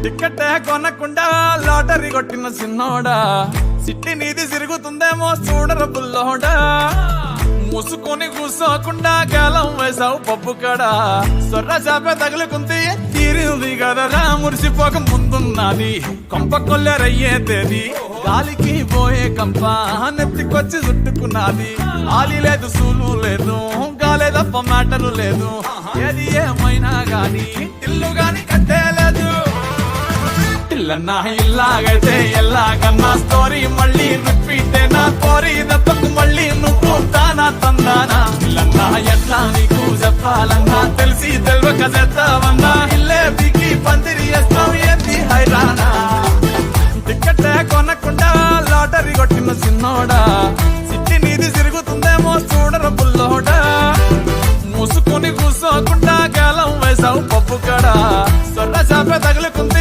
ticket కొనకుండా lottery కొట్టిన చిన్నోడా సిట్టి నీది తిరుగుతుందేమో చూడర బుల్లోడా మూసుకొని కూసోకుండా గాలం వేసావు పప్పు కడా సొర్ర చాప తగులుకుంది తీరింది కదరా మురిసిపోక ముందున్నది కొంప కొల్లెరయ్యే తేది గాలికి పోయే కంప నెత్తికొచ్చి చుట్టుకున్నది ఆలి లేదు సూలు లేదు గాలే తప్ప మ్యాటరు లేదు ఏది ఏమైనా గాని ఇల్లు గాని కట్టేలేదు ఇల్లన్నా ఇల్లాగైతే ఎల్లాగన్నా స్టోరీ మళ్ళీ రిపీట్ నా కోరి దెబ్బకు మళ్ళీ నువ్వు తానా తందానా ఇల్లన్నా ఎట్లా నీకు చెప్పాలన్నా తెలిసి తెలియక చేస్తావన్నా ఇల్లే బిగి పందిరి వేస్తావు ఏంది హైరానా టికెట్ కొనకుండా లాటరీ కొట్టిన చిన్నోడా సిట్టి నీది తిరుగుతుందేమో చూడర బుల్లోడా మూసుకొని కూసోకుండా గాలం వేసావు పప్పు కడా సొర్ర చాప తగులుకుంది